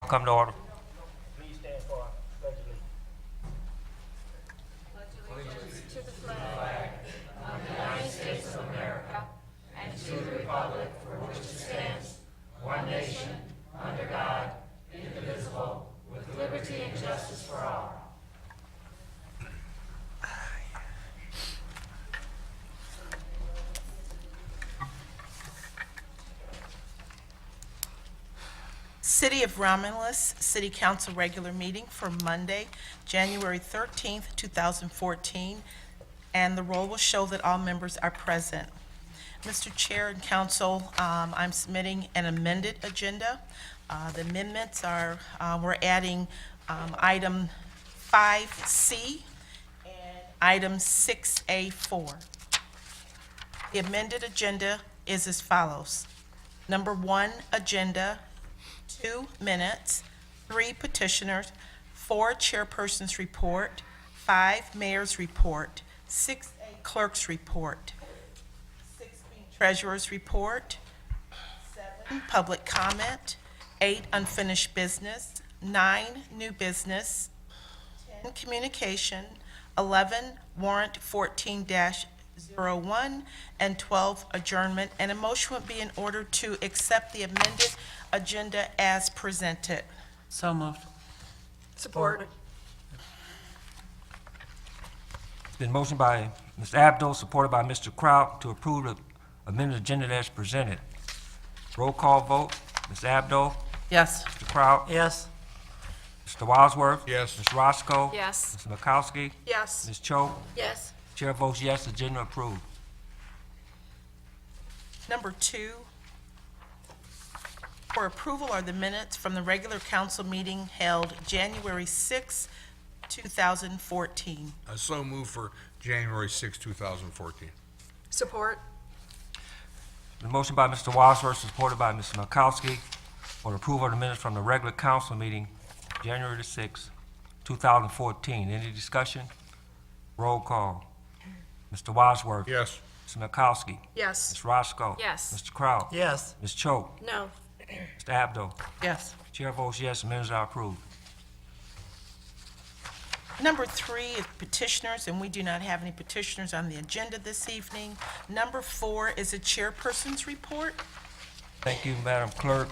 Come to order. Please stand for our pledge of allegiance. Allegiance to the flag of the United States of America and to the republic for which it stands, one nation, under God, indivisible, with liberty and justice for all. City of Romulus City Council regular meeting for Monday, January 13th, 2014, and the roll will show that all members are present. Mr. Chair and Council, I'm submitting an amended agenda. The amendments are, we're adding item 5C and item 6A4. The amended agenda is as follows. Number 1, agenda, 2 minutes, 3 petitioners, 4 chairpersons report, 5 mayor's report, 6 clerk's report, 6 treasurer's report, 7 public comment, 8 unfinished business, 9 new business, 10 communication, 11 warrant 14-01, and 12 adjournment, and a motion would be in order to accept the amended agenda as presented. So moved. Support. It's been motioned by Mr. Abdo, supported by Mr. Kraut, to approve the amended agenda as presented. Roll call vote. Ms. Abdo? Yes. Mr. Kraut? Yes. Mr. Wadsworth? Yes. Ms. Roscoe? Yes. Ms. Mikowski? Yes. Ms. Cho? Yes. Chair votes yes, agenda approved. Number 2, for approval are the minutes from the regular council meeting held January 6, 2014. I so move for January 6, 2014. Support. The motion by Mr. Wadsworth, supported by Ms. Mikowski, for approval of the minutes from the regular council meeting, January the 6th, 2014. Any discussion? Roll call. Mr. Wadsworth? Yes. Ms. Mikowski? Yes. Ms. Roscoe? Yes. Mr. Kraut? Yes. Ms. Cho? No. Mr. Abdo? Yes. Chair votes yes, minutes are approved. Number 3 is petitioners, and we do not have any petitioners on the agenda this evening. Number 4 is a chairperson's report. Thank you, Madam Clerk.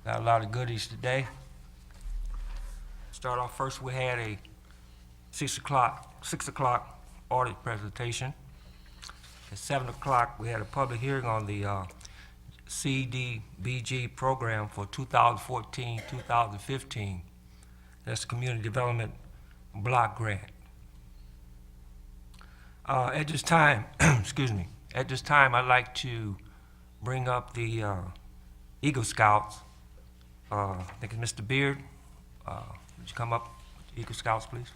Got a lot of goodies today. Start off first, we had a 6 o'clock audit presentation. At 7 o'clock, we had a public hearing on the CDBG program for 2014-2015. That's Community Development Block Grant. At this time, excuse me, at this time, I'd like to bring up the Eagle Scouts. I think it's Mr. Beard. Would you come up with the Eagle Scouts, please?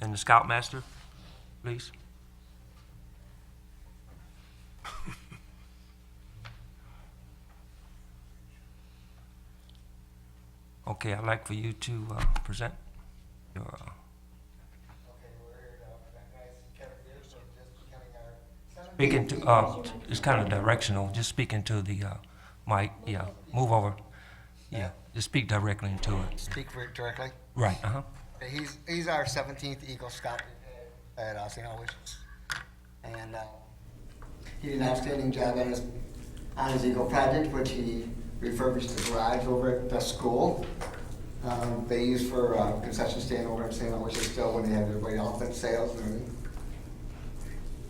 And the Scoutmaster, please. Okay, I'd like for you to present your, Okay, we're here to recognize Kevin Beard, so just becoming our speaking to, it's kind of directional, just speaking to the mic, yeah, move over. Yeah, just speak directly into it. Speak for it directly. Right, uh-huh. He's our 17th Eagle Scout at St. Aloysius. And he did an outstanding job on his Eagle project, which he refurbished the garage over at the school. They use for concession stand over at St. Aloysius still when they have their white elephant sales and everything.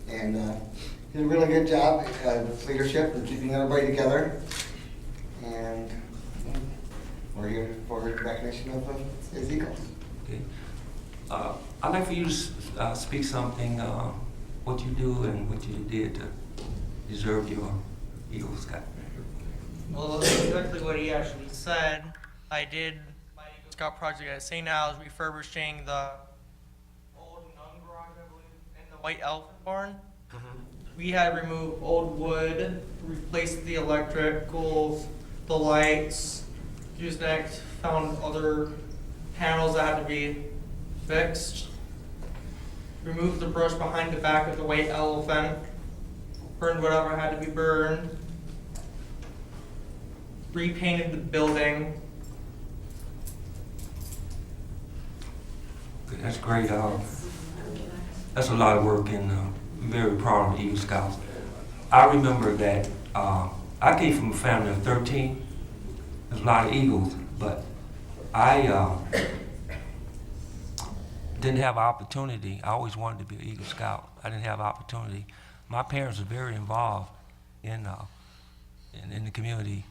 And he did a really good job with leadership and keeping everybody together. And we're here for recognition of his Eagles. Okay. I'd like for you to speak something, what you do and what you did to deserve your Eagle Scout. Well, that's exactly what he actually said. I did my Eagle Scout project at St. Al's, refurbishing the old nun garage, I believe, and the white elephant barn. We had to remove old wood, replace the electricals, the lights. Just next, found other panels that had to be fixed. Removed the brush behind the back of the white elephant. burned whatever had to be burned, repainted the building. Okay, that's great. That's a lot of work, and I'm very proud of the Eagle Scouts. I remember that I came from a family of 13. There's a lot of Eagles, but I didn't have an opportunity. I always wanted to be an Eagle Scout. I didn't have an opportunity. My parents were very involved in the community.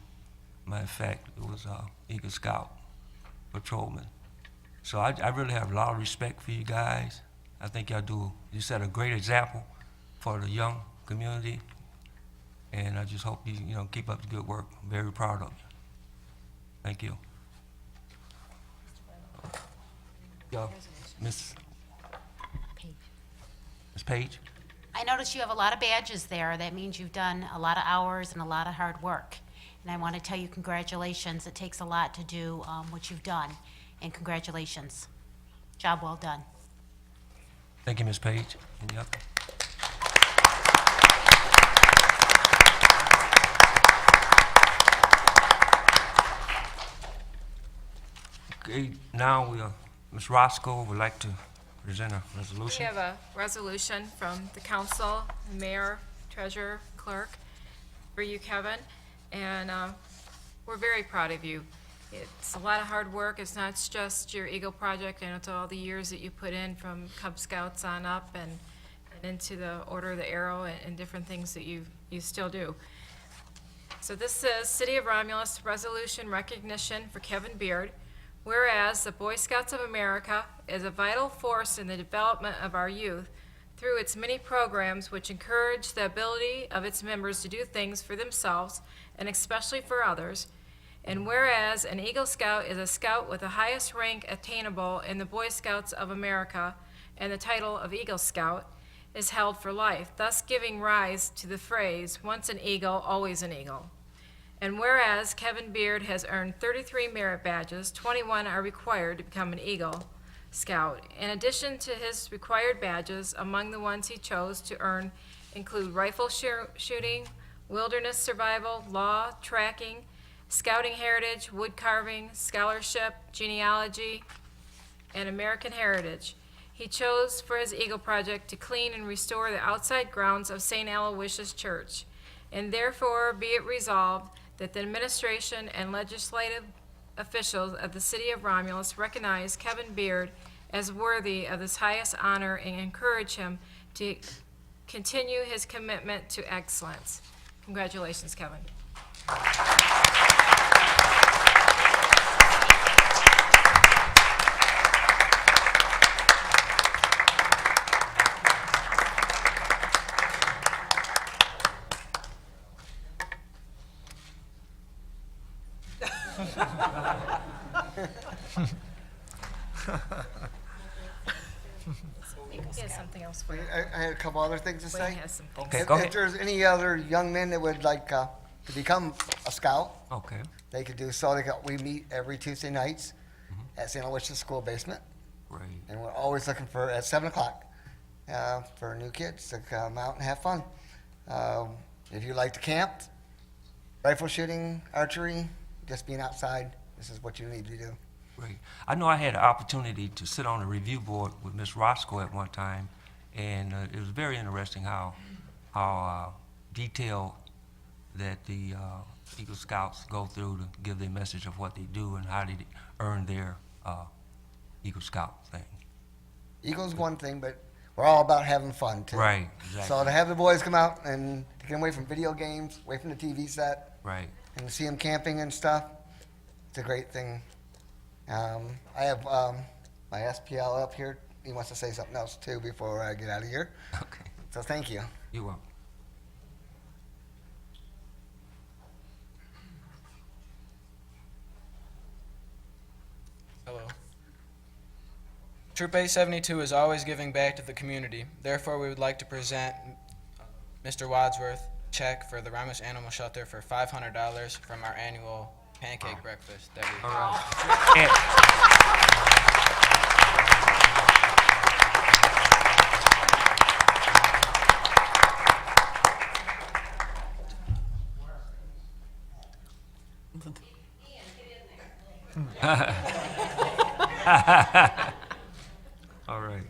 Matter of fact, it was Eagle Scout patrolman. So I really have a lot of respect for you guys. I think you set a great example for the young community, and I just hope you keep up the good work. I'm very proud of you. Thank you. Miss Page? I notice you have a lot of badges there. That means you've done a lot of hours and a lot of hard work. And I want to tell you congratulations. It takes a lot to do what you've done, and congratulations. Job well done. Thank you, Ms. Page. Any other? Okay, now Ms. Roscoe would like to present a resolution. We have a resolution from the council, mayor, treasurer, clerk, for you, Kevin, and we're very proud of you. It's a lot of hard work. It's not just your Eagle project, and it's all the years that you put in from Cub Scouts on up and into the Order of the Arrow and different things that you still do. So this says, City of Romulus Resolution Recognition for Kevin Beard. Whereas the Boy Scouts of America is a vital force in the development of our youth through its many programs which encourage the ability of its members to do things for themselves and especially for others. And whereas an Eagle Scout is a scout with the highest rank attainable in the Boy Scouts of America, and the title of Eagle Scout is held for life, thus giving rise to the phrase, once an Eagle, always an Eagle. And whereas Kevin Beard has earned 33 merit badges, 21 are required to become an Eagle Scout. In addition to his required badges, among the ones he chose to earn include rifle shooting, wilderness survival, law, tracking, scouting heritage, wood carving, scholarship, genealogy, and American heritage. He chose for his Eagle project to clean and restore the outside grounds of St. Aloysius Church. And therefore be it resolved that the administration and legislative officials of the city of Romulus recognize Kevin Beard as worthy of this highest honor and encourage him to continue his commitment to excellence. Congratulations, Kevin. He has something else for you. I had a couple other things to Wayne say. has some things. Okay, If go ahead. there's any other young men that would like to become a scout, Okay, they could do so. We meet every Tuesday nights at St. Aloysius School basement, great. and we're always looking for, at 7 o'clock, for new kids to come out and have fun. If you like to camp, rifle shooting, archery, just being outside, this is what you need to do. Great. I know I had an opportunity to sit on a review board with Ms. Roscoe at one time, and it was very interesting how detailed that the Eagle Scouts go through to give their message of what they do and how they earn their Eagle Scout thing. Eagle's one thing, but we're all about having fun too. Right, exactly. So to have the boys come out and get away from video games, away from the TV set, Right. and to see them camping and stuff, it's a great thing. I have my SPL up here. He wants to say something else too before I get out of here. Okay. So thank you. You're welcome. Hello. Troop A72 is always giving back to the community. Therefore, we would like to present Mr. Wadsworth a check for the Romulus Animal Shelter for $500 from our annual pancake breakfast that we All right. All right.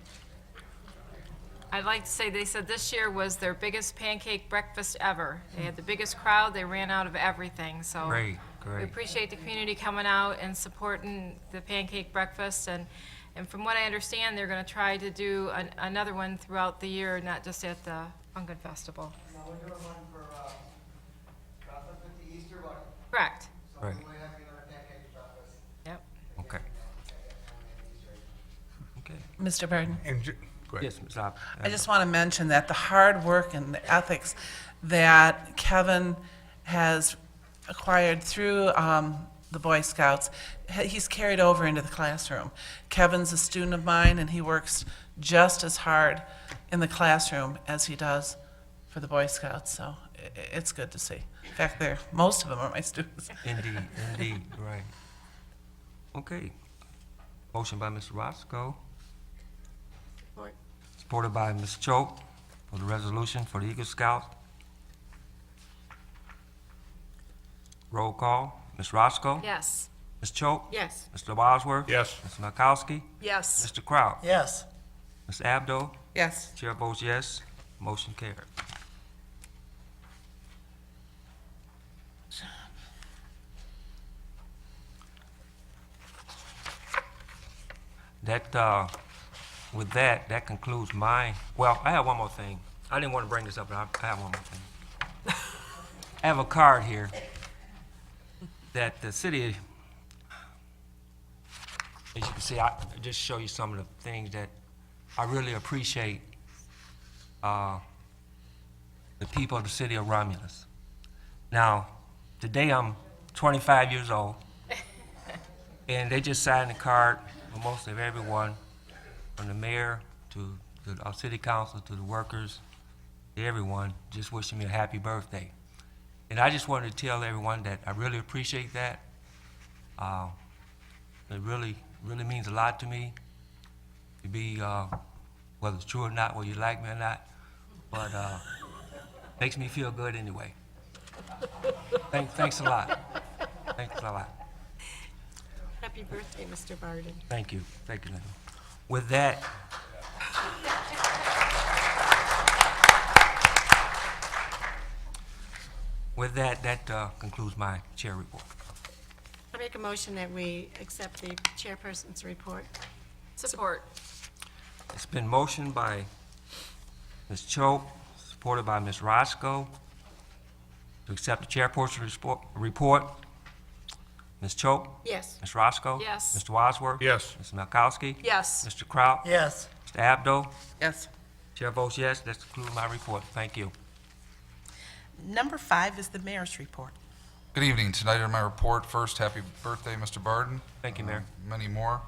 I'd like to say, they said this year was their biggest pancake breakfast ever. They had the biggest crowd, they ran out of everything, so. Great, We great. appreciate the community coming out and supporting the pancake breakfast, and from what I understand, they're gonna try to do another one throughout the year, not just at the Pumpkin Festival. No, we're doing one for, breakfast with the Easter Bunny. Correct, So Right. we will have another pancake breakfast. yep. Okay. Okay. Mr. Barden? And, go ahead. Yes, Ms. Ab. I just want to mention that the hard work and the ethics that Kevin has acquired through the Boy Scouts, he's carried over into the classroom. Kevin's a student of mine, and he works just as hard in the classroom as he does for the Boy Scouts, so it's good to see. In fact, most of them are my students. Indeed, indeed, right. Okay. Motion by Mr. Roscoe. Supported by Ms. Choate for the resolution for the Eagle Scouts. Roll call. Ms. Roscoe? Yes. Ms. Choate? Yes. Mr. Wadsworth? Yes. Ms. Makowski? Yes. Mr. Kraut? Yes. Ms. Abdo? Yes. Chair votes yes. Motion carried. That, with that, that concludes my, well, I have one more thing. I didn't want to bring this up, but I have one more thing. I have a card here that the city, as you can see, I just show you some of the things that I really appreciate the people of the city of Romulus. Now, today I'm 25 years old, and they just signed the card for most of everyone, from the mayor to our city council to the workers, to everyone, just wishing me a happy birthday. And I just wanted to tell everyone that I really appreciate that. It really means a lot to me to be, whether it's true or not, whether you like me or not, but makes me feel good anyway. Thanks a lot. Thanks a lot. Happy birthday, Mr. Barden. Thank you, Linda. With that, that concludes my chair report. I make a motion that we accept the chairperson's report. Support. It's been motioned by Ms. Choate, supported by Ms. Roscoe, to accept the chairperson's report. Ms. Choate? Yes. Ms. Roscoe? Yes. Mr. Wadsworth? Yes. Ms. Malkowski? Yes. Mr. Kraut? Yes. Mr. Abdo? Yes. Chair votes yes. That concludes my report. Thank you. Number 5 is the mayor's report. Good evening. Tonight in my report, first, happy birthday, Mr. Barden. Thank you, Mayor. Many more.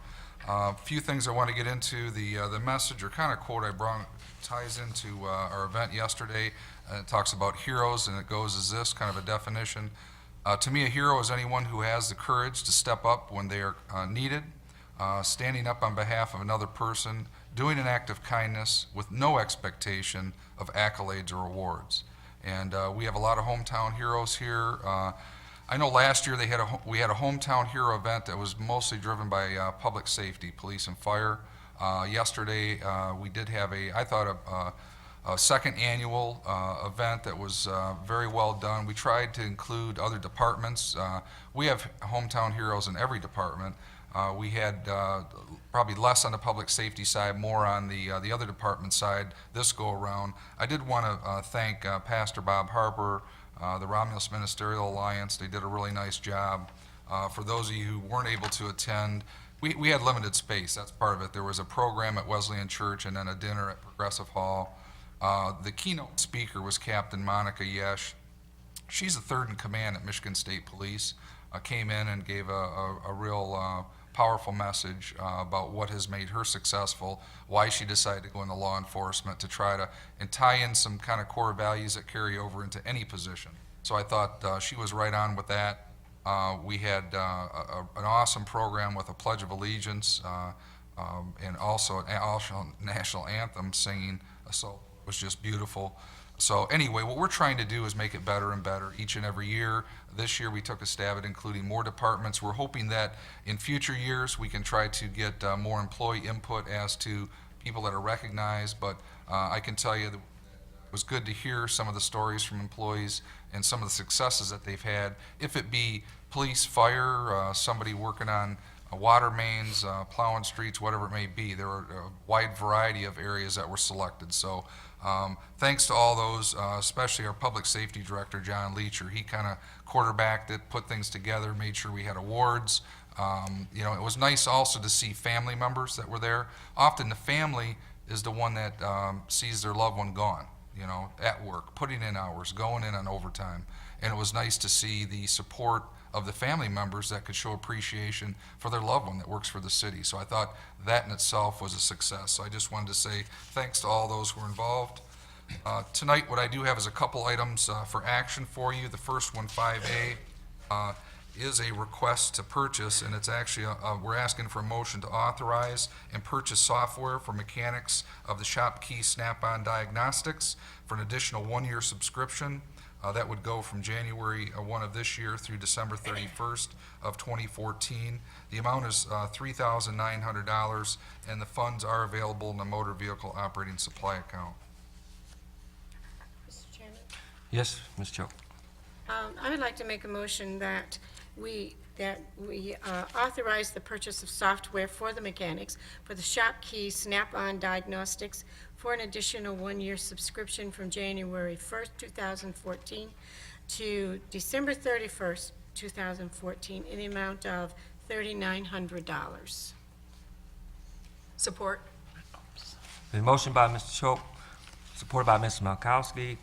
A few things I want to get into. The message or kind of quote I brought ties into our event yesterday. It talks about heroes, and it goes as this, kind of a definition. To me, a hero is anyone who has the courage to step up when they are needed, standing up on behalf of another person, doing an act of kindness with no expectation of accolades or awards. And we have a lot of hometown heroes here. I know last year we had a hometown hero event that was mostly driven by public safety, police and fire. Yesterday we did have a second annual event that was very well done. We tried to include other departments. We have hometown heroes in every department. We had probably less on the public safety side, more on the other department side this go around. I did want to thank Pastor Bob Harper, the Romulus Ministerial Alliance. They did a really nice job. For those of you who weren't able to attend, we had limited space. That's part of it. There was a program at Wesleyan Church and then a dinner at Progressive Hall. The keynote speaker was Captain Monica Yesh. She's the third in command at Michigan State Police. Came in and gave a real powerful message about what has made her successful, why she decided to go into law enforcement, to try to and tie in some kind of core values that carry over into any position. So I thought she was right on with that. We had an awesome program with a Pledge of Allegiance and also an national anthem singing. So was just beautiful. So anyway, what we're trying to do is make it better and better each and every year. This year, we took a stab at including more departments. We're hoping that in future years, we can try to get more employee input as to people that are recognized, but I can tell you that it was good to hear some of the stories from employees and some of the successes that they've had, if it be police, fire, somebody working on water mains, plowing streets, whatever it may be. There were a wide variety of areas that were selected. So thanks to all those, especially our public safety director, John Leacher. He kind of quarterbacked it, put things together, made sure we had awards. You know, it was nice also to see family members that were there. Often the family is the one that sees their loved one gone, you know, at work, putting in hours, going in on overtime. And it was nice to see the support of the family members that could show appreciation for their loved one that works for the city. So I thought that in itself was a success. So I just wanted to say thanks to all those who were involved. Tonight, what I do have is a couple items for action for you. The first one, 5A, is a request to purchase, and it's actually, we're asking for a motion to authorize and purchase software for mechanics of the Shopkey Snap-on Diagnostics for an additional one-year subscription. That would go from January 1 of this year through December 31st of 2014. The amount is $3,900, and the funds are available in the motor vehicle operating supply account. Mr. Chairman, Yes, Ms. Cho. I would like to make a motion that we authorize the purchase of software for the mechanics for the Shopkey Snap-on Diagnostics for an additional one-year subscription from January 1st, 2014 to December 31st, 2014 in the amount of $3,900. Support. The motion by Mr. Choate, supported by Mr. Malkowski,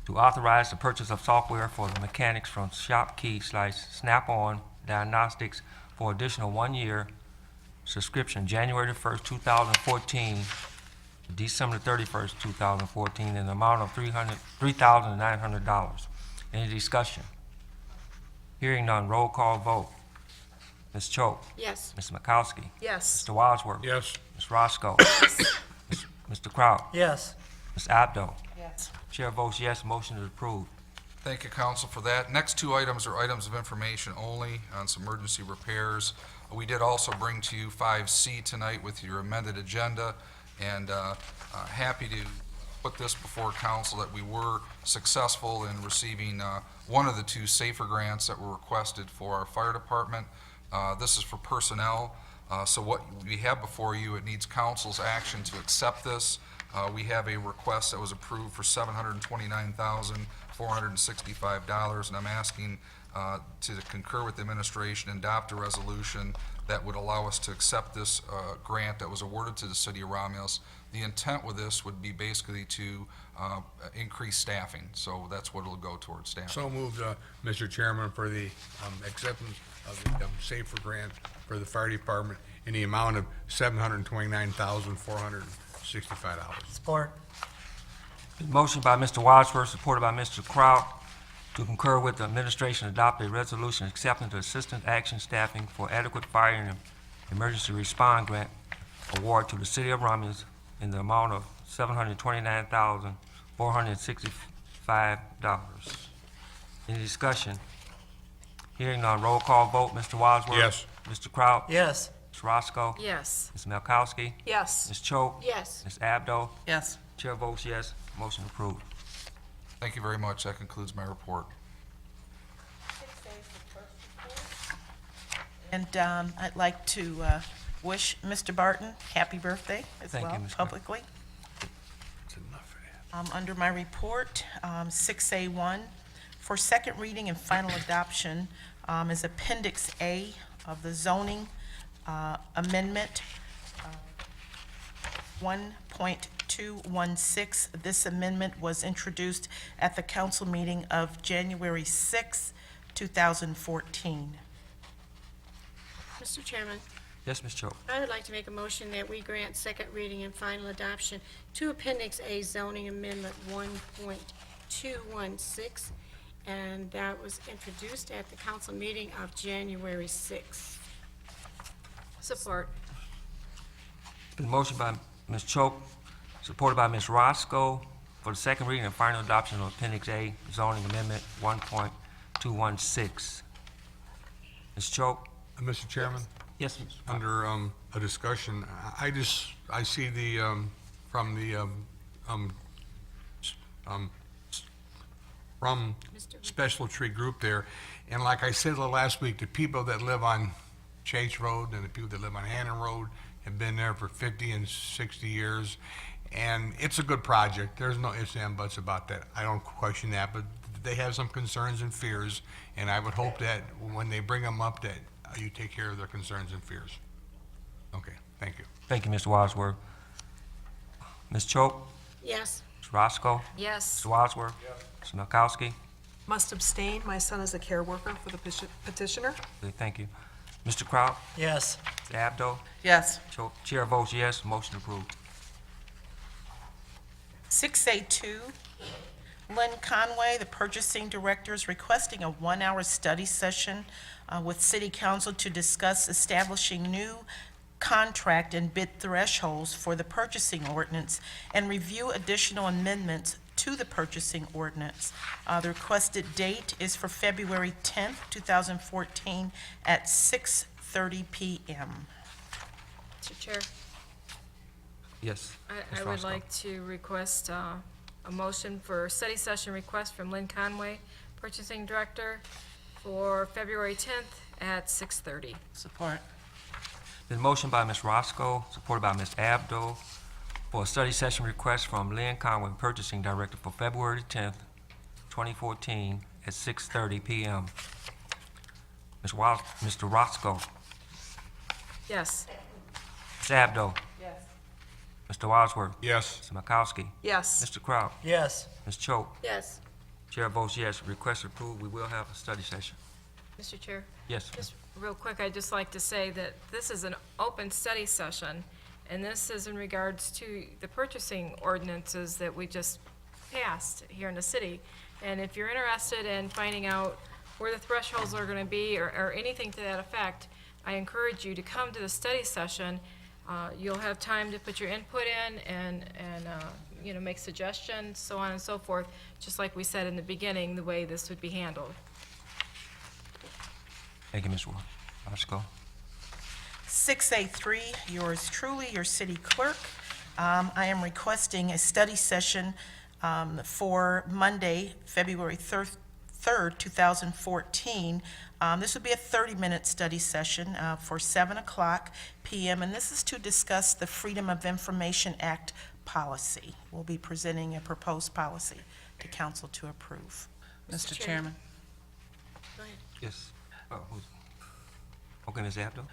to authorize the purchase of software for the mechanics from Shopkey/Snap-on Diagnostics for additional one-year subscription, January 1st, 2014, to December 31st, 2014, in the amount of $3,900. Any discussion? Hearing none, roll call vote. Ms. Choate? Yes. Ms. Makowski? Yes. Mr. Wadsworth? Yes. Ms. Roscoe? Mr. Kraut? Yes. Ms. Abdo? Yes. Chair votes yes, motion is approved. Thank you, council, for that. Next two items are items of information only on some emergency repairs. We did also bring to you 5C tonight with your amended agenda, and happy to put this before council that we were successful in receiving one of the two SAFER grants that were requested for our fire department. This is for personnel. So what we have before you, it needs council's action to accept this. We have a request that was approved for $729,465, and I'm asking to concur with the administration and adopt a resolution that would allow us to accept this grant that was awarded to the city of Romulus. The intent with this would be basically to increase staffing, so that's what it'll go towards, staffing. So moved, Mr. Chairman, for the acceptance of the SAFER grant for the fire department in the amount of $729,465. Support. Motion by Mr. Wadsworth, supported by Mr. Kraut, to concur with the administration adopt a resolution accepting the assistant action staffing for adequate fire and emergency response grant award to the city of Romulus in the amount of $729,465. Any discussion? Hearing none, roll call vote. Mr. Wadsworth? Yes. Mr. Kraut? Yes. Ms. Roscoe? Yes. Ms. Malkowski? Yes. Ms. Choate? Yes. Ms. Abdo? Yes. Chair votes yes, motion approved. Thank you very much. That concludes my report. And I'd like to wish Mr. Barton happy birthday as Thank you, well, Ms. Grant. publicly. That's enough of that. Under my report, 6A1, for second reading and final adoption is Appendix A of the Zoning Amendment 1.216. This amendment was introduced at the council meeting of January 6, 2014. Mr. Chairman, Yes, Ms. Choate. I would like to make a motion that we grant second reading and final adoption to Appendix A Zoning Amendment 1.216, and that was introduced at the council meeting of January 6th. Support. Been motion by Ms. Choate, supported by Ms. Roscoe, for the second reading and final adoption of Appendix A Zoning Amendment 1.216. Ms. Choate? Mr. Chairman? Yes. Under a discussion, I see the, from the, from Special Tree Group there, and like I said last week, the people that live on Chase Road and the people that live on Hannon Road have been there for 50 and 60 years, and it's a good project. There's no ifs and buts about that. I don't question that, but they have some concerns and fears, and I would hope that when they bring them up, that you take care of their concerns and fears. Okay, thank you. Thank you, Mr. Wadsworth. Ms. Choate? Yes. Ms. Roscoe? Yes. Mr. Wadsworth? Ms. Milkowski? Must abstain. My son is a care worker for the petitioner. Okay, thank you. Mr. Kraut? Yes. Ms. Abdo? Yes. Chair votes yes, motion approved. 6A2, Lynn Conway, the Purchasing Director, is requesting a one-hour study session with City Council to discuss establishing new contract and bid thresholds for the purchasing ordinance and review additional amendments to the purchasing ordinance. The requested date is for February 10th, 2014 at 6:30 p.m. Mr. Chair, Yes. I Ms. would Roscoe. like to request a motion for study session request from Lynn Conway, Purchasing Director, for February 10th at 6:30. Support. Been motion by Ms. Roscoe, supported by Ms. Abdo, for a study session request from Lynn Conway, Purchasing Director, for February 10th, 2014, at 6:30 p.m. Mr. Roscoe, Yes. Ms. Abdo, Yes. Mr. Wadsworth, Yes. Ms. Milkowski, Yes. Mr. Kraut, Yes. Ms. Choate. Yes. Chair votes yes, request approved. We will have a study session. Mr. Chair, Yes. just real quick, I'd just like to say that this is an open study session, and this is in regards to the purchasing ordinances that we just passed here in the city. And if you're interested in finding out where the thresholds are gonna be, or anything to that effect, I encourage you to come to the study session. You'll have time to put your input in and you know, make suggestions, so on and so forth, just like we said in the beginning, the way this would be handled. Thank you, Ms. Roscoe. 6A3, yours truly, your city clerk. I am requesting a study session for Monday, February 3rd, 2014. This would be a 30-minute study session for 7 o'clock p.m., and this is to discuss the Freedom of Information Act policy. We'll be presenting a proposed policy to council to approve. Mr. Chairman, Yes. Okay, Ms. Abdo.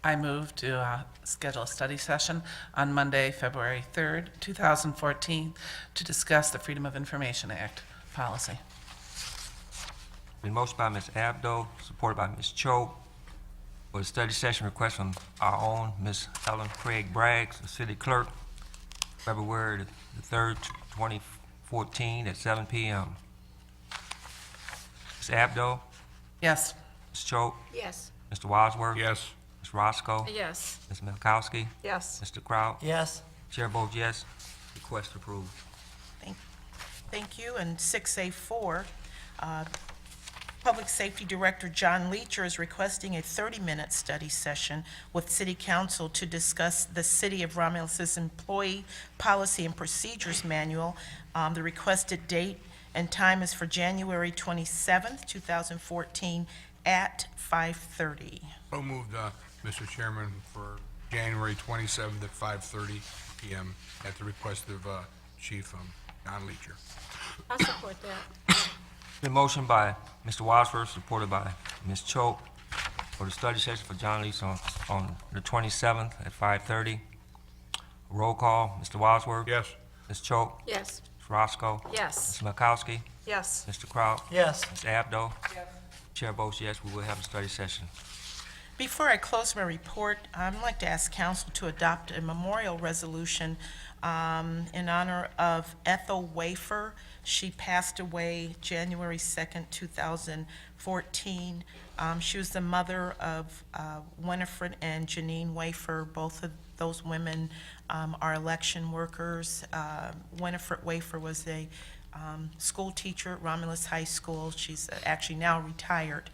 I move to schedule a study session on Monday, February 3rd, 2014, to discuss the Freedom of Information Act policy. Been motion by Ms. Abdo, supported by Ms. Choate, for a study session request from our own Ms. Ellen Craig-Bragg, the city clerk, February the 3rd, 2014, at 7 p.m. Ms. Abdo, Yes. Ms. Choate, Yes. Mr. Wadsworth. Yes. Ms. Roscoe. Yes. Ms. Milkowski. Yes. Mr. Kraut. Yes. Chair votes yes, request approved. Thank you. And 6A4, Public Safety Director John Leacher is requesting a 30-minute study session with City Council to discuss the City of Romulus's Employee Policy and Procedures Manual. The requested date and time is for January 27th, 2014 at 5:30. So moved, Mr. Chairman, for January 27th at 5:30 p.m. at the request of Chief John Leacher. I'll support that. Been motion by Mr. Wadsworth, supported by Ms. Choate, for the study session for John Leach on the 27th at 5:30. Roll call, Mr. Wadsworth. Yes. Ms. Choate. Yes. Ms. Roscoe. Yes. Ms. Milkowski. Yes. Mr. Kraut. Yes. Ms. Abdo. Chair votes yes, we will have a study session. Before I close my report, I'd like to ask council to adopt a memorial resolution in honor of Ethel Wafer. She passed away January 2nd, 2014. She was the mother of Winifred and Janine Wafer. Both of those women are election workers. Winifred Wafer was a school teacher at Romulus High School. She's actually now retired,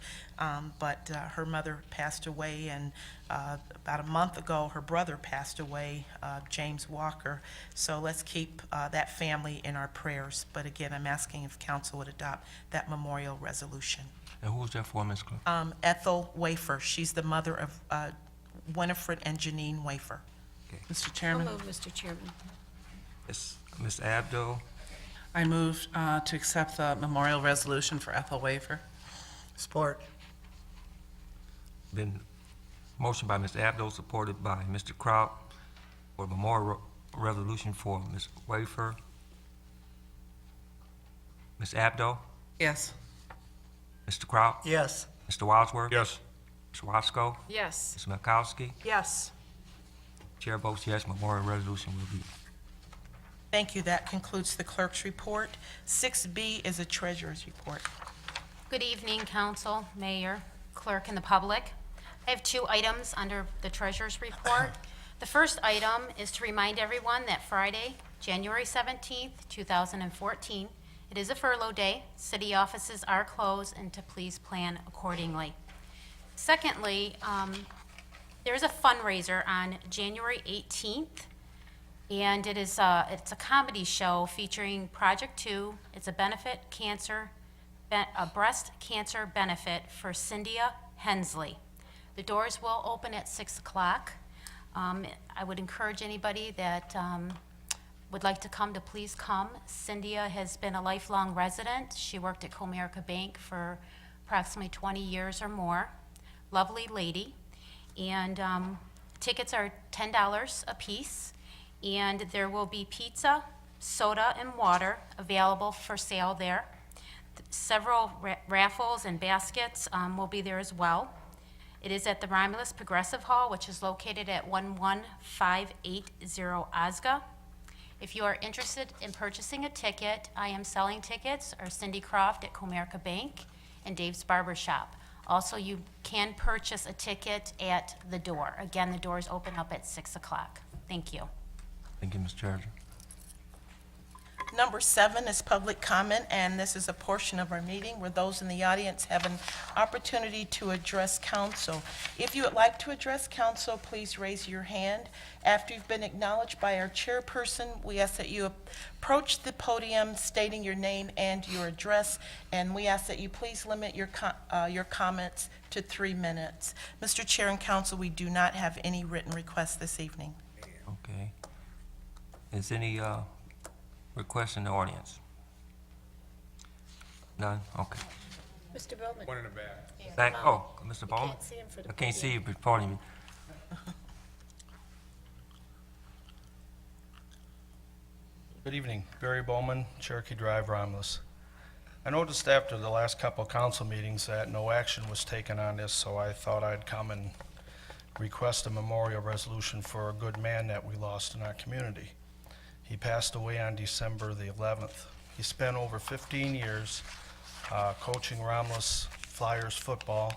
but her mother passed away, and about a month ago, her brother passed away, James Walker. So let's keep that family in our prayers. But again, I'm asking if council would adopt that memorial resolution. And who's that for, Ms. Clerk? Ethel Wafer, she's the mother of Winifred and Janine Wafer. Mr. So Chairman, moved, Mr. Chairman. Yes, Ms. Abdo, I move to accept the memorial resolution for Ethel Wafer. Support. been motion by Mr. Abdo, supported by Mr. Kraut, for a memorial resolution for Ms. Wafer. Ms. Abdo, Yes. Mr. Kraut, Yes. Mr. Wadsworth. Yes. Ms. Roscoe, Yes. Ms. Makowski. Yes. Chair votes yes, memorial resolution will be. Thank you. That concludes the clerk's report. 6B is a treasurer's report. Good evening, council, mayor, clerk, and the public. I have 2 items under the treasurer's report. The first item is to remind everyone that Friday, January 17th, 2014, it is a furlough day. City offices are closed, and to please plan accordingly. Secondly, there's a fundraiser on January 18th, and it's a comedy show featuring Project 2. It's a a breast cancer benefit for Cynthia Hensley. The doors will open at 6 o'clock. I would encourage anybody that would like to come to please come. Cynthia has been a lifelong resident. She worked at Comerica Bank for approximately 20 years or more. Lovely lady. And tickets are $10 a piece. And there will be pizza, soda, and water available for sale there. Several raffles and baskets will be there as well. It is at the Romulus Progressive Hall, which is located at 11580 Osga. If you are interested in purchasing a ticket, I am selling tickets, or Cindy Croft at Comerica Bank and Dave's Barber Shop. Also, you can purchase a ticket at the door. Again, the doors open up at 6 o'clock. Thank you. Thank you, Ms. Treasurer. Number 7 is public comment, and this is a portion of our meeting where those in the audience have an opportunity to address council. If you would like to address council, please raise your hand. After you've been acknowledged by our chairperson, we ask that you approach the podium stating your name and your address, and we ask that you please limit your comments to 3 minutes. Mr. Chair and council, we do not have any written requests this evening. Okay. Is any request in the audience? None? Okay. Mr. Bowman. One in the back. Mr. Bowman? Can't see him for the I can't see podium. you, pardon me. Good evening, Barry Bowman, Cherokee Drive, Romulus. I noticed after the last couple of council meetings that no action was taken on this, so I thought I'd come and request a memorial resolution for a good man that we lost in our community. He passed away on December the 11th. He spent over 15 years coaching Romulus Flyers football.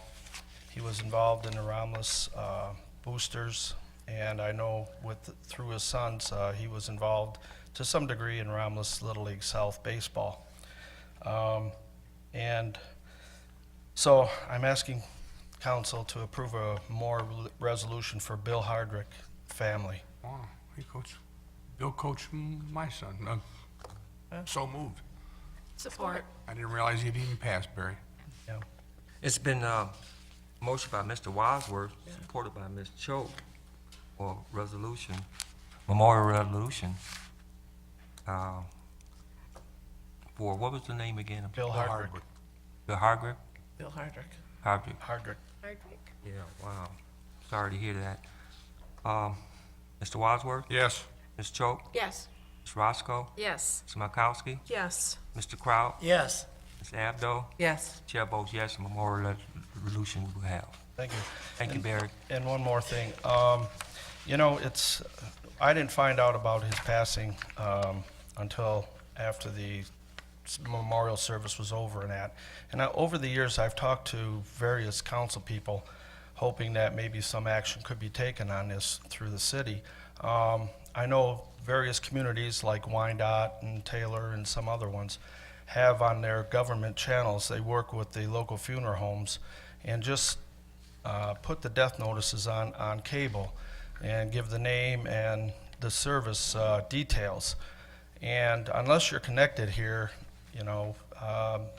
He was involved in the Romulus Boosters, and I know through his sons, he was involved to some degree in Romulus Little League South baseball. And so I'm asking council to approve a memorial resolution for Bill Hardrick family. Wow, Bill coached my son. So moved. Support. I didn't realize he'd even passed, Barry. Yeah. It's been motion by Mr. Wadsworth, supported by Ms. Choate, for resolution, memorial resolution. For, what was the name again? Bill Hardrick. Bill Hardrick? Bill Hardrick. Hardrick. Hardrick. Yeah, wow. Sorry to hear that. Mr. Wadsworth? Yes. Ms. Choate? Yes. Ms. Roscoe? Yes. Ms. Makowski? Yes. Mr. Kraut? Yes. Ms. Abdo? Yes. Chair votes yes, memorial resolution we will have. Thank you. Thank you, Barry. And one more thing. You know, I didn't find out about his passing until after the memorial service was over and that. And over the years, I've talked to various council people, hoping that maybe some action could be taken on this through the city. I know various communities like Wyandotte and Taylor and some other ones have on their government channels, they work with the local funeral homes and just put the death notices on cable and give the name and the service details. And unless you're connected here, you know,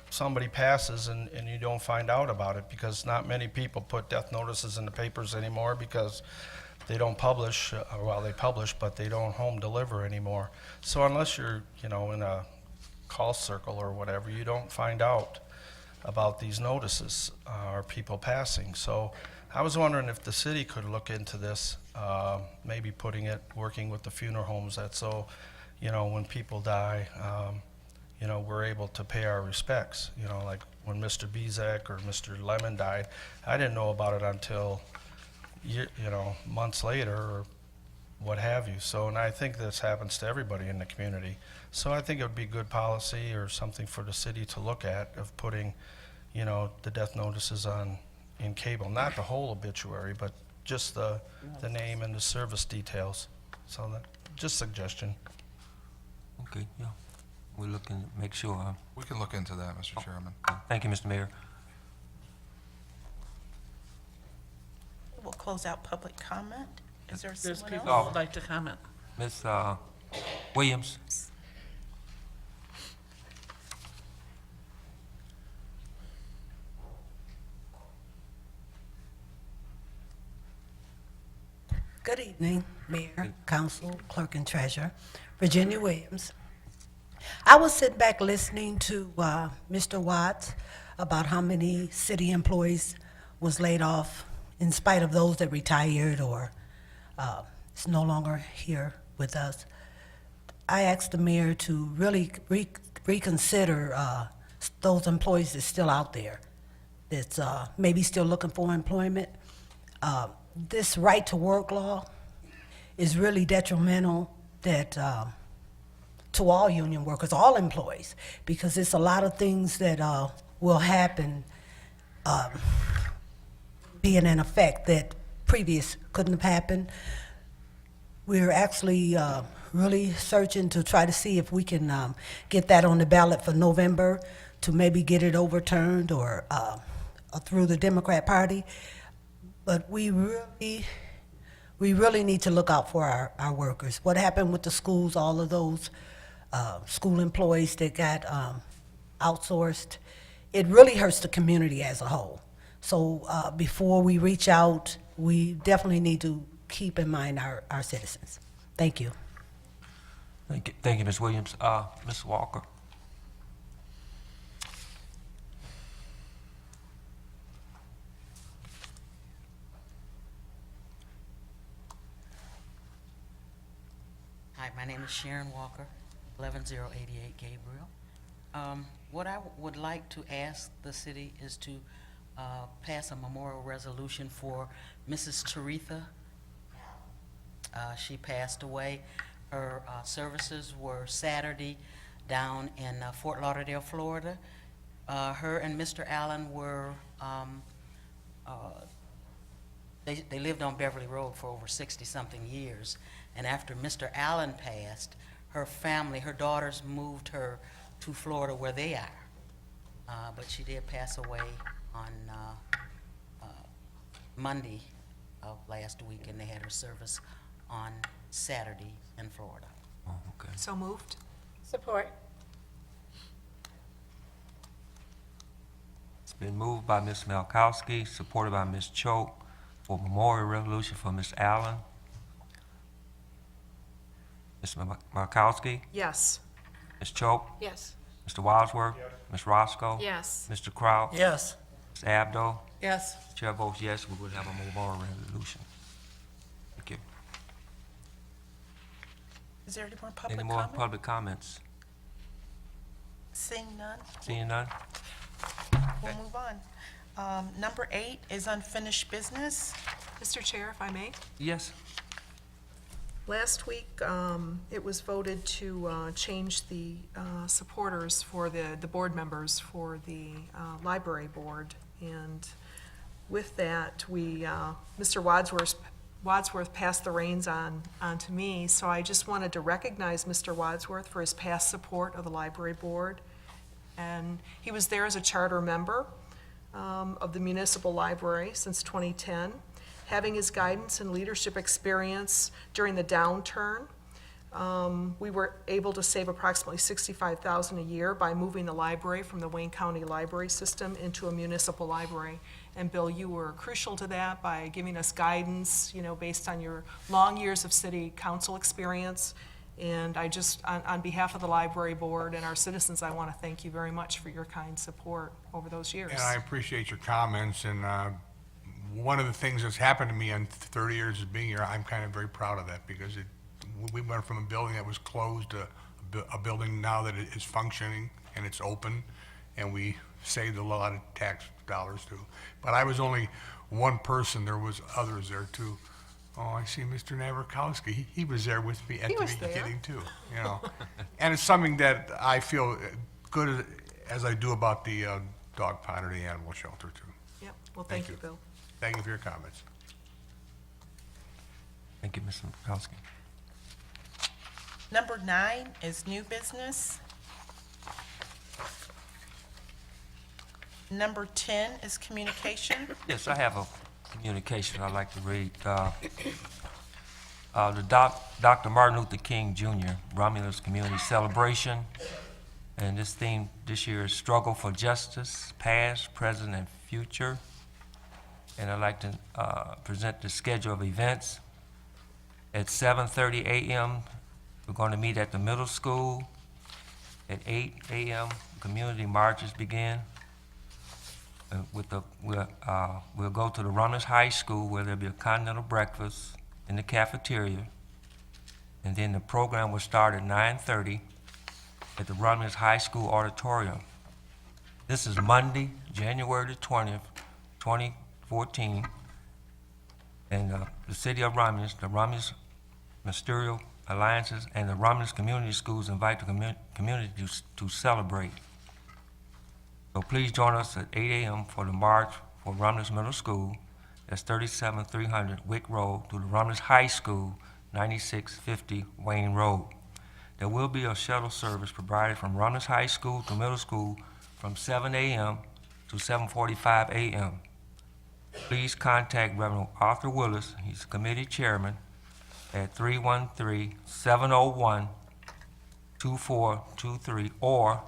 somebody passes and you don't find out about it, because not many people put death notices in the papers anymore because they don't publish, well, they publish, but they don't home deliver anymore. So unless you're, you know, in a call circle or whatever, you don't find out about these notices or people passing. So I was wondering if the city could look into this, maybe working with the funeral homes, that so, you know, when people die, you know, we're able to pay our respects. You know, like when Mr. Bezak or Mr. Lemon died, I didn't know about it until, you know, months later or what have you. So, and I think this happens to everybody in the community. So I think it would be good policy or something for the city to look at, of putting, you know, the death notices in cable, not the whole obituary, but just the name and the service details. So that, just suggestion. Okay, yeah. We're looking to make sure. We can look into that, Mr. Chairman. Thank you, Mr. Mayor. We'll close out public comment. Is there There's someone people else? who would like to comment. Ms. Williams? Good evening, Mayor, Council, Clerk, and Treasurer. Virginia Williams. I was sitting back listening to Mr. Watts about how many city employees was laid off, in spite of those that retired or is no longer here with us. I asked the mayor to really reconsider those employees that's still out there, that's maybe still looking for employment. This right-to-work law is really detrimental to all union workers, all employees, because it's a lot of things that will happen being in effect that previous couldn't have happened. We're actually really searching to try to see if we can get that on the ballot for November, to maybe get it overturned or through the Democrat Party. But we really need to look out for our workers. What happened with the schools, all of those school employees that got outsourced, it really hurts the community as a whole. So before we reach out, we definitely need to keep in mind our citizens. Thank you. Thank you, Ms. Williams. Ms. Walker? Hi, my name is Sharon Walker, 11088 Gabriel. What I would like to ask the city is to pass a memorial resolution for Mrs. Taretha. She passed away. Her services were Saturday down in Fort Lauderdale, Florida. Her and Mr. Allen were, they lived on Beverly Road for over 60-something years. And after Mr. Allen passed, her family, her daughters moved her to Florida where they are. But she did pass away on Monday of last week, and they had her service on Saturday in Florida. Oh, okay. So moved. Support. It's been moved by Ms. Malkowski, supported by Ms. Choate, for memorial resolution for Ms. Allen. Ms. Malkowski? Yes. Ms. Choate? Yes. Mr. Wadsworth? Ms. Roscoe? Yes. Mr. Kraut? Yes. Ms. Abdo? Yes. Chair votes yes, we would have a memorial resolution. Thank you. Is there any more public Any more comment? public comments? Seeing none, Seeing none? we'll move on. Number 8 is unfinished business. Mr. Chair, if I may. Yes. Last week, it was voted to change the supporters for the board members for the library board. And with that, Mr. Wadsworth passed the reins on to me. So I just wanted to recognize Mr. Wadsworth for his past support of the library board. And he was there as a charter member of the municipal library since 2010. Having his guidance and leadership experience during the downturn, we were able to save approximately $65,000 a year by moving the library from the Wayne County library system into a municipal library. And Bill, you were crucial to that by giving us guidance, based on your long years of city council experience. And I just, on behalf of the library board and our citizens, I want to thank you very much for your kind support over those years. And I appreciate your comments, and one of the things that's happened to me in 30 years of being here, I'm kind of very proud of that, because we went from a building that was closed to a building now that it is functioning and it's open, and we saved a lot of tax dollars too. But I was only one person, there was others there too. Oh, I see Mr. Navarkowski, he was there with me at the beginning too, And it's something that I feel good as I do about the dog pound or the animal shelter too. Yep, well, thank you, Bill. Thank you for your comments. Thank you, Mr. Mikowski. Number 9 is new business. Number 10 is communication. Yes, I have a communication I'd like to read. Dr. Martin Luther King Jr., Romulus Community Celebration. And this theme this year is Struggle for Justice, Past, Present, and Future. And I'd like to present the schedule of events. At 7:30 a.m., we're going to meet at the middle school. At 8 a.m., community marches begin. We'll go to the Romulus High School, where there'll be a continental breakfast in the cafeteria. And then the program will start at 9:30 at the Romulus High School auditorium. This is Monday, January the 20th, 2014. And the City of Romulus, the Romulus Ministerial Alliances, and the Romulus Community Schools invite the community to celebrate. So please join us at 8 a.m. for the march for Romulus Middle School. That's 37300 Wick Road, to the Romulus High School, 9650 Wayne Road. There will be a shuttle service provided from Romulus High School to middle school from 7 a.m. to 7:45 a.m. Please contact Reverend Arthur Willis, he's committee chairman, at 313-701-2423, or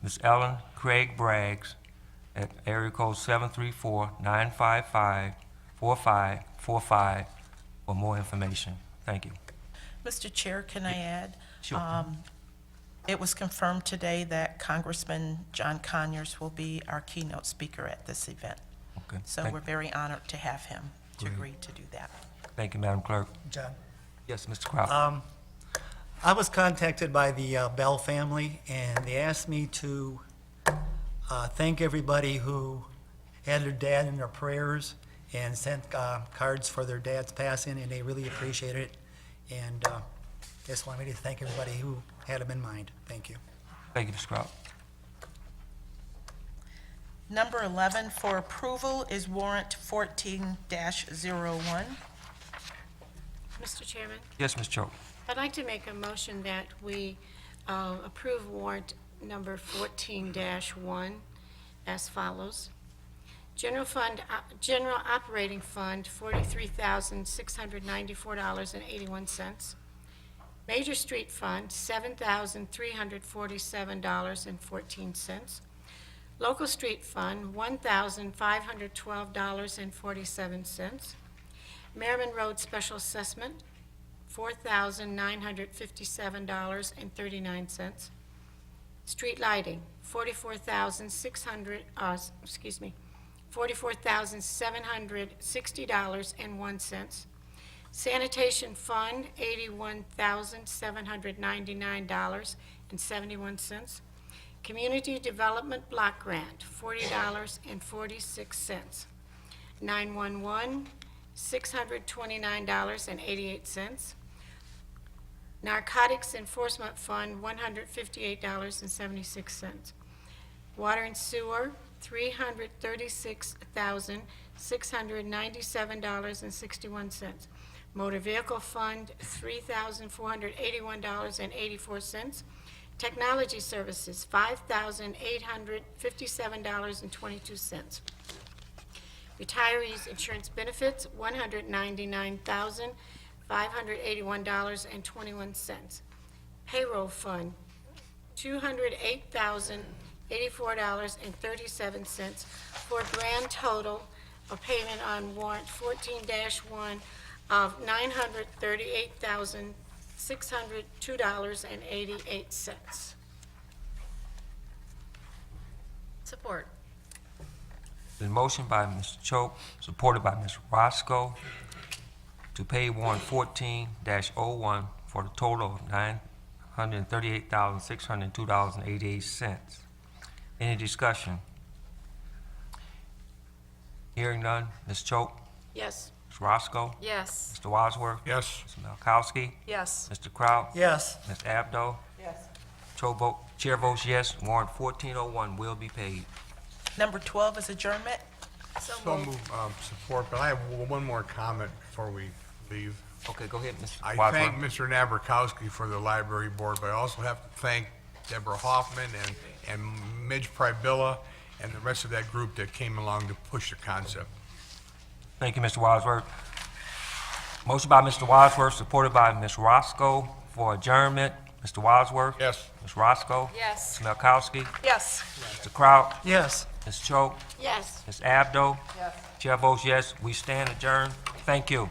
Ms. Ellen Craig-Bragg at area code 734-955-4545 for more information. Thank you. Mr. Chair, can I add? Sure. It was confirmed today that Congressman John Conyers will be our keynote speaker at this event. Okay. So we're very honored to have him to agree to do that. Thank you, Madam Clerk. John? Yes, Mr. Crouch. I was contacted by the Bell family, and they asked me to thank everybody who had their dad in their prayers and sent cards for their dad's passing, and they really appreciate it. And just wanted me to thank everybody who had them in mind. Thank you. Thank you, Mr. Crouch. Number 11 for approval is warrant 14-01. Mr. Chairman, Yes, Ms. Choate. I'd like to make a motion that we approve warrant number 14-1 as follows. General operating fund, $43,694.81. Major street fund, $7,347.14. Local street fund, $1,512.47. Merriman Road Special Assessment, $4,957.39. Street lighting, $44,760.01. Sanitation fund, $81,799.71. Community Development Block Grant, $40.46. 911, $629.88. Narcotics Enforcement Fund, $158.76. Water and Sewer, $336,697.61. Motor Vehicle Fund, $3,481.84. Technology Services, $5,857.22. Retirees Insurance Benefits, $199,581.21. Payroll Fund, $208,084.37, for a grand total of payment on warrant 14-1 of $938,602.88. Support. Been motioned by Mr. Choate, supported by Ms. Roscoe, to pay warrant 14-01 for the total of $938,602.88. Any discussion? Hearing none. Ms. Choate? Yes. Ms. Roscoe? Yes. Mr. Wadsworth? Yes. Ms. Malkowski? Yes. Mr. Kraut? Yes. Ms. Abdo? Yes. Chair votes yes. Warrant 1401 will be paid. Number 12 is adjournment. So So moved. move, support, but I have one more comment before we leave. Okay, go ahead, Mr. I Wadsworth. thank Mr. Nabrowski for the library board, but I also have to thank Deborah Hoffman and Midge Pribilla and the rest of that group that came along to push the concept. Thank you, Mr. Wadsworth. Motion by Mr. Wadsworth, supported by Ms. Roscoe for adjournment. Mr. Wadsworth? Yes. Ms. Roscoe? Yes. Ms. Malkowski? Yes. Mr. Kraut? Yes. Ms. Choate? Yes. Ms. Abdo? Yes. Chair votes yes. We stand adjourned. Thank you.